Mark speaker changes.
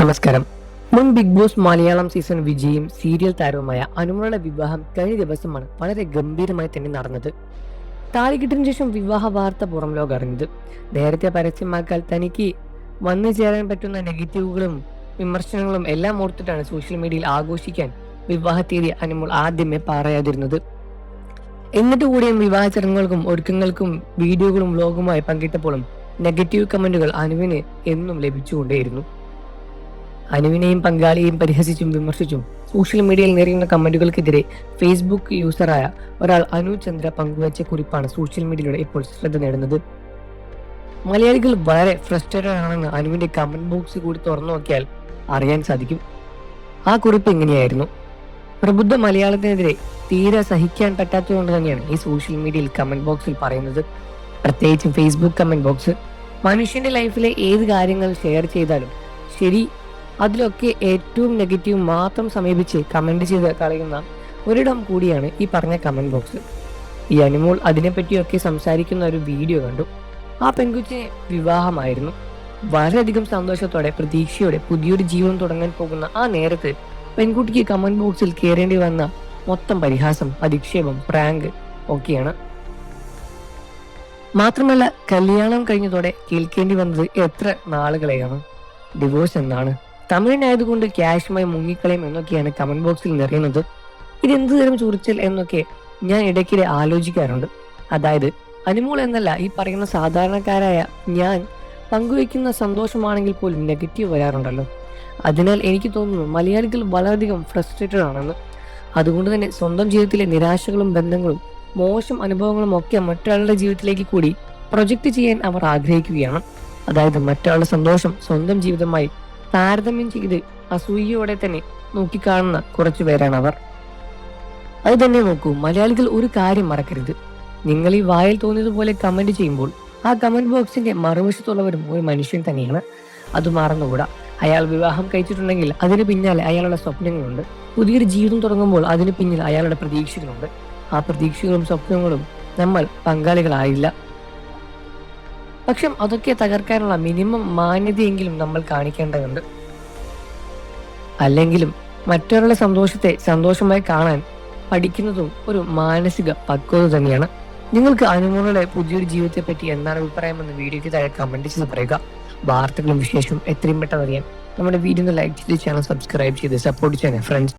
Speaker 1: നമസ്കാരം. മുൻ Bigg Boss Malayalam season വിജയും സീരിയൽ താരവുമായ അനുമോളുടെ വിവാഹം കഴിഞ്ഞ ദിവസമാണ് വളരെ ഗംഭീരമായി തന്നെ നടന്നത്. താലികെട്ടിന് ശേഷം വിവാഹ വാർത്ത പുറം ലോകം അറിഞ്ഞത്. നേരത്തെ പരസ്യമാക്കാൻ തനിക്ക് വന്നു ചേരാൻ പറ്റുന്ന നെഗറ്റീവുകളും വിമർശനങ്ങളും എല്ലാം ഓർത്തിട്ടാണ് സോഷ്യൽ മീഡിയയിൽ ആഘോഷിക്കാൻ വിവാഹ തീയതി അനുമോൾ ആദ്യമേ പറയാതിരുന്നത്. എന്നിട്ട് കൂടിയും വിവാഹ ചടങ്ങുകൾക്കും ഒരുക്കങ്ങൾക്കും വീഡിയോകളും വ്ലോഗുമായി പങ്കിട്ടപ്പോഴും നെഗറ്റീവ് കമന്റുകൾ അനുവിന് എന്നും ലഭിച്ചുകൊണ്ടേയിരുന്നു. അനുവിനെയും പങ്കാളിയെയും പരിഹസിച്ചും വിമർശിച്ചും സോഷ്യൽ മീഡിയയിൽ നിറയുന്ന കമന്റുകൾക്കെതിരെ ഫേസ്ബുക്ക് യൂസറായ ഒരാൾ അനു ചന്ദ്ര പങ്കുവച്ച കുറിപ്പാണ് സോഷ്യൽ മീഡിയയിലൂടെ ഇപ്പോൾ ശ്രദ്ധ നേടുന്നത്. മലയാളികൾ വളരെ ഫ്രസ്ട്രേറ്റഡ് ആണെന്ന് അനുവിന്റെ കമന്റ് ബോക്സ് കൂടി തുറന്നു നോക്കിയാൽ അറിയാൻ സാധിക്കും. ആ കുറിപ്പ് എങ്ങനെയായിരുന്നു: പ്രബുദ്ധ മലയാളത്തിനെതിരെ തീരെ സഹിക്കാൻ പറ്റാത്തതുകൊണ്ട് തന്നെയാണ് ഈ സോഷ്യൽ മീഡിയയിൽ കമന്റ് ബോക്സിൽ പറയുന്നത്. പ്രത്യേകിച്ചും ഫേസ്ബുക്ക് കമന്റ് ബോക്സ്. മനുഷ്യന്റെ ലൈഫിലെ ഏത് കാര്യങ്ങൾ ഷെയർ ചെയ്താലും ശരി, അതിലൊക്കെ ഏറ്റവും നെഗറ്റീവ് മാത്രം സമീപിച്ച് കമന്റ് ചെയ്ത് കളയുന്ന ഒരിടം കൂടിയാണ് ഈ പറഞ്ഞ കമന്റ് ബോക്സ്. ഈ അനുമോൾ അതിനെപ്പറ്റിയൊക്കെ സംസാരിക്കുന്ന ഒരു വീഡിയോ കണ്ടു. ആ പെൺകുച്ചിന് വിവാഹമായിരുന്നു. വളരെയധികം സന്തോഷത്തോടെ പ്രതീക്ഷയോടെ പുതിയൊരു ജീവിതം തുടങ്ങാൻ പോകുന്ന ആ നേരത്ത് പെൺകുട്ടിക്ക് കമന്റ് ബോക്സിൽ കയറേണ്ടി വന്ന മൊത്തം പരിഹാസം, അധിക്ഷേപം, പ്രാങ്ക് ഒക്കെയാണ്. മാത്രമല്ല, കല്യാണം കഴിഞ്ഞതോടെ കേൾക്കേണ്ടി വന്നത് എത്ര നാളുകളെയാണ്. ഡിവോഴ്സ് എന്നാണ്, തമിഴിനായതുകൊണ്ട് ക്യാഷുമായി മുങ്ങിക്കളയും എന്നൊക്കെയാണ് കമന്റ് ബോക്സിൽ നിറയുന്നത്. ഇതെന്ത് തരം ചൊറിച്ചൽ എന്നൊക്കെ ഞാൻ ഇടയ്ക്കിടെ ആലോചിക്കാറുണ്ട്. അതായത് അനുമോൾ എന്നല്ല, ഈ പറയുന്ന സാധാരണക്കാരായ ഞാൻ പങ്കുവയ്ക്കുന്ന സന്തോഷമാണെങ്കിൽ പോലും നെഗറ്റീവ് വരാറുണ്ടല്ലോ. അതിനാൽ എനിക്ക് തോന്നുന്നു മലയാളികൾ വളരെയധികം ഫ്രസ്ട്രേറ്റഡ് ആണെന്ന്. അതുകൊണ്ട് തന്നെ സ്വന്തം ജീവിതത്തിലെ നിരാശകളും ബന്ധങ്ങളും മോശം അനുഭവങ്ങളും ഒക്കെ മറ്റൊരാളുടെ ജീവിതത്തിലേക്ക് കൂടി പ്രൊജക്റ്റ് ചെയ്യാൻ അവർ ആഗ്രഹിക്കുകയാണ്. അതായത് മറ്റൊരാളുടെ സന്തോഷം സ്വന്തം ജീവിതമായി താരതമ്യം ചെയ്ത് അസൂയയോടെ തന്നെ നോക്കിക്കാണുന്ന കുറച്ചു പേരാണ് അവർ. അത് തന്നെ നോക്കൂ, മലയാളികൾ ഒരു കാര്യം മറക്കരുത്. നിങ്ങൾ ഈ വായിൽ തോന്നിയതുപോലെ കമന്റ് ചെയ്യുമ്പോൾ ആ കമന്റ് ബോക്സിന്റെ മറുവശത്തുള്ളവരും ഒരു മനുഷ്യൻ തന്നെയാണ്. അത് മറന്നുകൂടാ. അയാൾ വിവാഹം കഴിച്ചിട്ടുണ്ടെങ്കിൽ അതിന് പിന്നാലെ അയാളുടെ സ്വപ്നങ്ങളുണ്ട്. പുതിയൊരു ജീവിതം തുടങ്ങുമ്പോൾ അതിന് പിന്നിൽ അയാളുടെ പ്രതീക്ഷകളുണ്ട്. ആ പ്രതീക്ഷകളും സ്വപ്നങ്ങളും നമ്മൾ പങ്കാളികളായില്ല. പക്ഷെ അതൊക്കെ തകർക്കാനുള്ള മിനിമം മാന്യതയെങ്കിലും നമ്മൾ കാണിക്കേണ്ടതുണ്ട്. അല്ലെങ്കിലും മറ്റൊരാളുടെ സന്തോഷത്തെ സന്തോഷമായി കാണാൻ പഠിക്കുന്നതും ഒരു മാനസിക പക്വത തന്നെയാണ്. നിങ്ങൾക്ക് അനുമോളുടെ പുതിയൊരു ജീവിതത്തെ പറ്റി എന്താണ് അഭിപ്രായമെന്ന് വീഡിയോയ്ക്ക് താഴെ കമന്റ് ചെയ്ത് പറയുക. വാർത്തകളും വിശേഷവും എത്രയും പെട്ടെന്ന് അറിയാൻ നമ്മുടെ വീഡിയോ ലൈക്ക് ചെയ്ത് ചാനൽ സബ്സ്ക്രൈബ് ചെയ്ത് സപ്പോർട്ട് ചെയ്യാൻ ഫ്രണ്ട്സ്